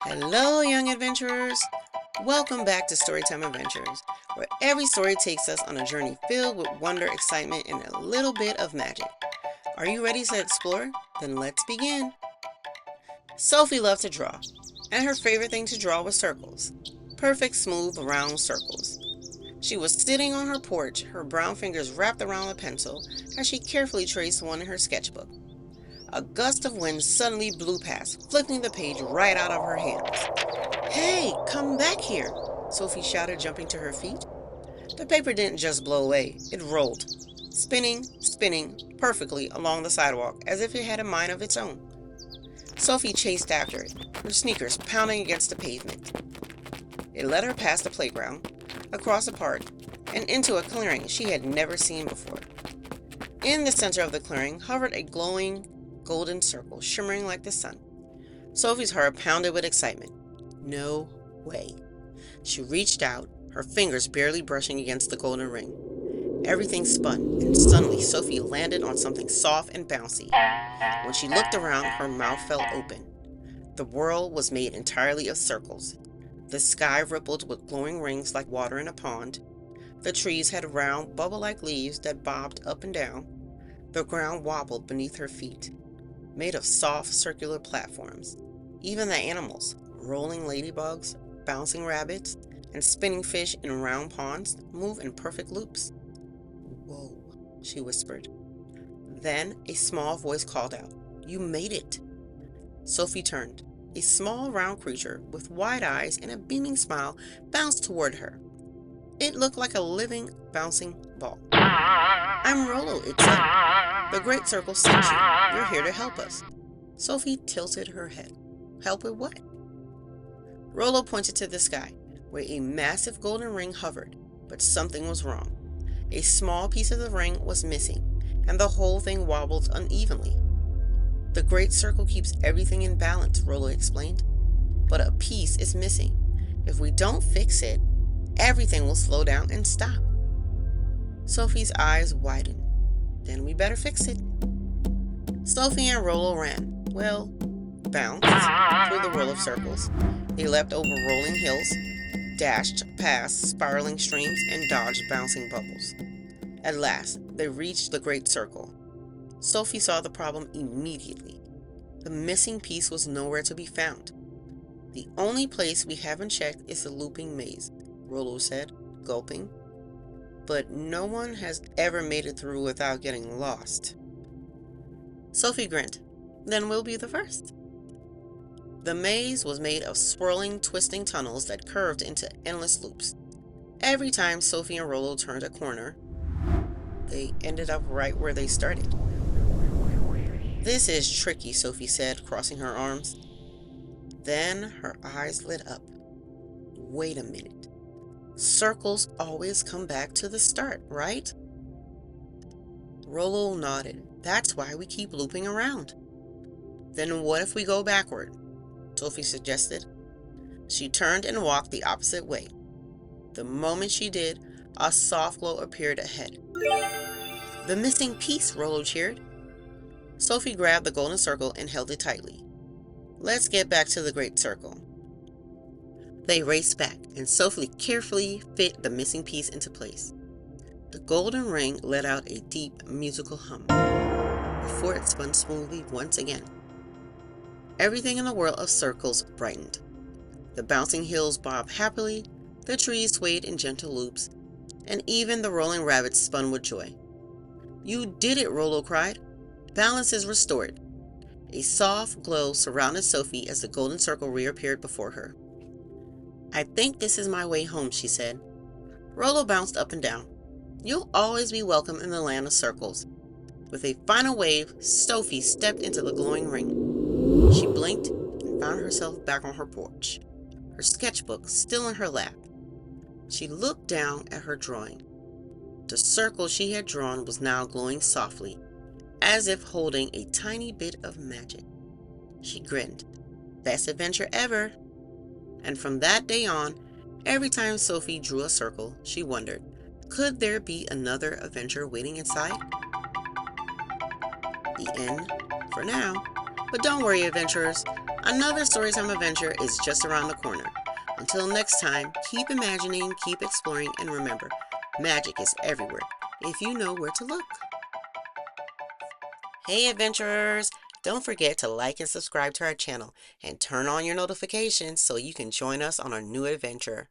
Hello, young adventurers! Welcome back to Storytime Adventures, where every story takes us on a journey filled with wonder, excitement, and a little bit of magic. Are you ready to explore? Then let's begin! Sophie loved to draw, and her favorite thing to draw was circles. Perfect, smooth, round circles. She was sitting on her porch, her brown fingers wrapped around a pencil, as she carefully traced one in her sketchbook. A gust of wind suddenly blew past, flipping the page right out of her hands. "Hey, come back here!" Sophie shouted, jumping to her feet. The paper didn't just blow away, it rolled, spinning perfectly along the sidewalk as if it had a mind of its own. Sophie chased after it, her sneakers pounding against the pavement. It led her past the playground, across a park, and into a clearing she had never seen before. In the center of the clearing hovered a glowing golden circle, shimmering like the sun. Sophie's heart pounded with excitement. No way. She reached out, her fingers barely brushing against the golden ring. Everything spun, and suddenly Sophie landed on something soft and bouncy. When she looked around, her mouth fell open. The world was made entirely of circles. The sky rippled with glowing rings like water in a pond. The trees had round, bubble-like leaves that bobbed up and down. The ground wobbled beneath her feet, made of soft, circular platforms. Even the animals, rolling ladybugs, bouncing rabbits, and spinning fish in round ponds, moved in perfect loops. "Whoa," she whispered. Then a small voice called out, "You made it!" Sophie turned. A small, round creature with wide eyes and a beaming smile bounced toward her. It looked like a living, bouncing ball. "I'm Rollo," it said. "The Great Circle sent you. You're here to help us." Sophie tilted her head. "Help with what?" Rollo pointed to the sky, where a massive golden ring hovered, but something was wrong. A small piece of the ring was missing, and the whole thing wobbled unevenly. "The Great Circle keeps everything in balance," Rollo explained. "But a piece is missing. If we don't fix it, everything will slow down and stop." Sophie's eyes widened. "Then we better fix it." Sophie and Rollo ran. Well, bounced through the row of circles. They leapt over rolling hills, dashed past spiraling streams, and dodged bouncing bubbles. At last, they reached the Great Circle. Sophie saw the problem immediately. The missing piece was nowhere to be found. "The only place we haven't checked is the looping maze," Rollo said, gulping. "But no one has ever made it through without getting lost." Sophie grinned. "Then we'll be the first." The maze was made of swirling, twisting tunnels that curved into endless loops. Every time Sophie and Rollo turned a corner, they ended up right where they started. "This is tricky," Sophie said, crossing her arms. Then her eyes lit up. "Wait a minute. Circles always come back to the start, right?" Rollo nodded. "That's why we keep looping around." "Then what if we go backward?" Sophie suggested. She turned and walked the opposite way. The moment she did, a soft glow appeared ahead. "The missing piece!" Rollo cheered. Sophie grabbed the golden circle and held it tightly. "Let's get back to the Great Circle." They raced back, and Sophie carefully fit the missing piece into place. The golden ring let out a deep, musical hum before it spun smoothly once again. Everything in the world of circles brightened. The bouncing hills bobbed happily, the trees swayed in gentle loops, and even the rolling rabbits spun with joy. "You did it!" Rollo cried. "Balance is restored." A soft glow surrounded Sophie as the golden circle reappeared before her. "I think this is my way home," she said. Rollo bounced up and down. "You'll always be welcome in the land of circles." With a final wave, Sophie stepped into the glowing ring. She blinked and found herself back on her porch, her sketchbook still in her lap. She looked down at her drawing. The circle she had drawn was now glowing softly, as if holding a tiny bit of magic. She grinned. Best adventure ever! And from that day on, every time Sophie drew a circle, she wondered, could there be another adventure waiting inside? The end for now. But don't worry, adventurers. Another Storytime adventure is just around the corner. Until next time, keep imagining, keep exploring, and remember, magic is everywhere if you know where to look. Hey adventurers! Don't forget to like and subscribe to our channel and turn on your notifications so you can join us on our new adventure.